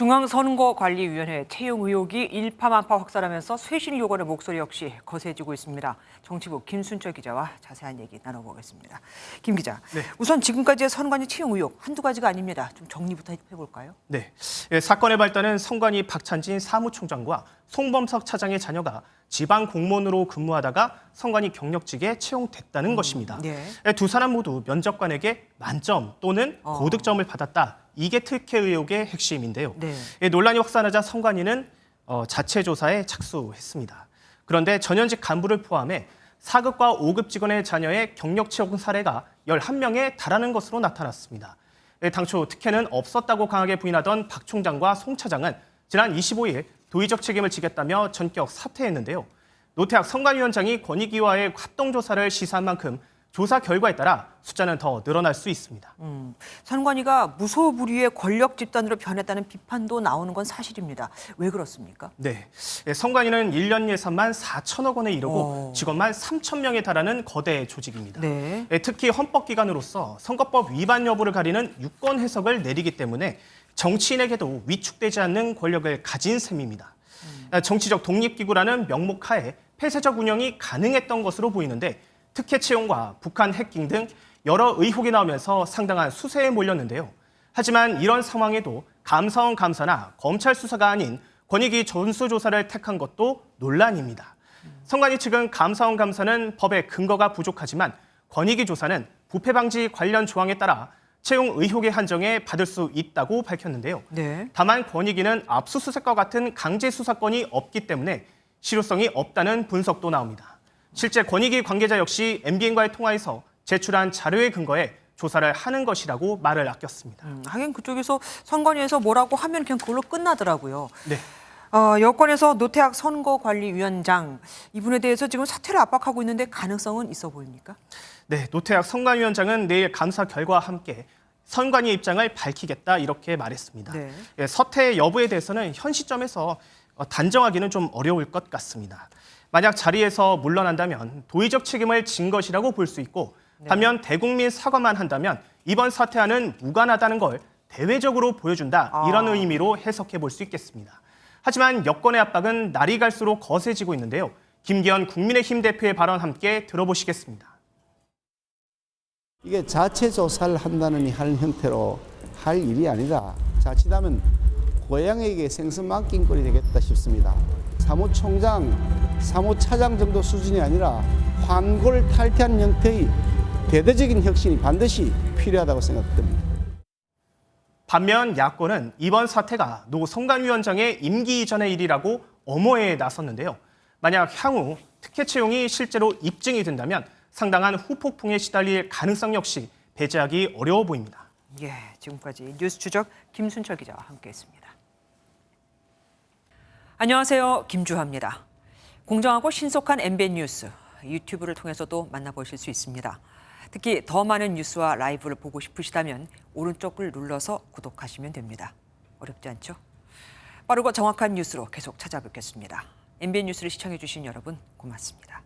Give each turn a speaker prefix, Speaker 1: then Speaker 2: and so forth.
Speaker 1: 중앙선거관리위원회 채용 의혹이 일파만파 확산하면서 쇄신을 요구하는 목소리 역시 거세지고 있습니다. 정치부 김순철 기자와 자세한 얘기 나눠보겠습니다. 김 기자,
Speaker 2: 네.
Speaker 1: 우선 지금까지의 선관위 채용 의혹 한두 가지가 아닙니다. 좀 정리부터 해볼까요?
Speaker 2: 네, 사건의 발단은 선관위 박찬진 사무총장과 송범석 차장의 자녀가 지방 공무원으로 근무하다가 선관위 경력직에 채용됐다는 것입니다.
Speaker 1: 네.
Speaker 2: 두 사람 모두 면접관에게 만점 또는 고득점을 받았다. 이게 특혜 의혹의 핵심인데요.
Speaker 1: 네.
Speaker 2: 논란이 확산하자 선관위는 자체 조사에 착수했습니다. 그런데 전현직 간부를 포함해 4급과 5급 직원의 자녀의 경력 채용 사례가 11명에 달하는 것으로 나타났습니다. 당초 특혜는 없었다고 강하게 부인하던 박 총장과 송 차장은 지난 25일 도의적 책임을 지겠다며 전격 사퇴했는데요. 노태학 선관위원장이 권익위와의 합동조사를 시사한 만큼 조사 결과에 따라 숫자는 더 늘어날 수 있습니다.
Speaker 1: 선관위가 무소불위의 권력 집단으로 변했다는 비판도 나오는 건 사실입니다. 왜 그렇습니까?
Speaker 2: 네, 선관위는 1년 예산만 4천억 원에 이르고 직원만 3천 명에 달하는 거대 조직입니다.
Speaker 1: 네.
Speaker 2: 특히 헌법기관으로서 선거법 위반 여부를 가리는 유권 해석을 내리기 때문에 정치인에게도 위축되지 않는 권력을 가진 셈입니다. 정치적 독립기구라는 명목하에 폐쇄적 운영이 가능했던 것으로 보이는데 특혜 채용과 북한 해킹 등 여러 의혹이 나오면서 상당한 수세에 몰렸는데요. 하지만 이런 상황에도 감사원 감사나 검찰 수사가 아닌 권익위 전수조사를 택한 것도 논란입니다. 선관위 측은 감사원 감사는 법의 근거가 부족하지만 권익위 조사는 부패 방지 관련 조항에 따라 채용 의혹의 한정에 받을 수 있다고 밝혔는데요.
Speaker 1: 네.
Speaker 2: 다만 권익위는 압수수색과 같은 강제 수사권이 없기 때문에 실효성이 없다는 분석도 나옵니다. 실제 권익위 관계자 역시 MBN과의 통화에서 제출한 자료에 근거해 조사를 하는 것이라고 말을 아꼈습니다.
Speaker 1: 하긴 그쪽에서 선관위에서 뭐라고 하면 그냥 그걸로 끝나더라고요.
Speaker 2: 네.
Speaker 1: 여권에서 노태학 선거관리위원장 이분에 대해서 지금 사퇴를 압박하고 있는데 가능성은 있어 보입니까?
Speaker 2: 네, 노태학 선관위원장은 내일 감사 결과와 함께 선관위 입장을 밝히겠다 이렇게 말했습니다.
Speaker 1: 네.
Speaker 2: 서퇴 여부에 대해서는 현 시점에서 단정하기는 좀 어려울 것 같습니다. 만약 자리에서 물러난다면 도의적 책임을 진 것이라고 볼 수 있고 반면 대국민 사과만 한다면 이번 사퇴와는 무관하다는 걸 대외적으로 보여준다 이런 의미로 해석해 볼 수 있겠습니다. 하지만 여권의 압박은 날이 갈수록 거세지고 있는데요. 김기현 국민의힘 대표의 발언 함께 들어보시겠습니다.
Speaker 3: 이게 자체 조사를 한다는 하는 형태로 할 일이 아니라 자칫하면 고양이에게 생선 맡긴 꼴이 되겠다 싶습니다. 사무총장, 사무차장 정도 수준이 아니라 환골 탈퇴한 형태의 대대적인 혁신이 반드시 필요하다고 생각됩니다.
Speaker 2: 반면 야권은 이번 사태가 노 선관위원장의 임기 이전의 일이라고 엄호에 나섰는데요. 만약 향후 특혜 채용이 실제로 입증이 된다면 상당한 후폭풍에 시달릴 가능성 역시 배제하기 어려워 보입니다.
Speaker 1: 예, 지금까지 뉴스 추적 김순철 기자와 함께했습니다. 안녕하세요, 김주하입니다. 공정하고 신속한 MBN 뉴스 유튜브를 통해서도 만나보실 수 있습니다. 특히 더 많은 뉴스와 라이브를 보고 싶으시다면 오른쪽을 눌러서 구독하시면 됩니다. 어렵지 않죠? 빠르고 정확한 뉴스로 계속 찾아뵙겠습니다. MBN 뉴스를 시청해주신 여러분 고맙습니다.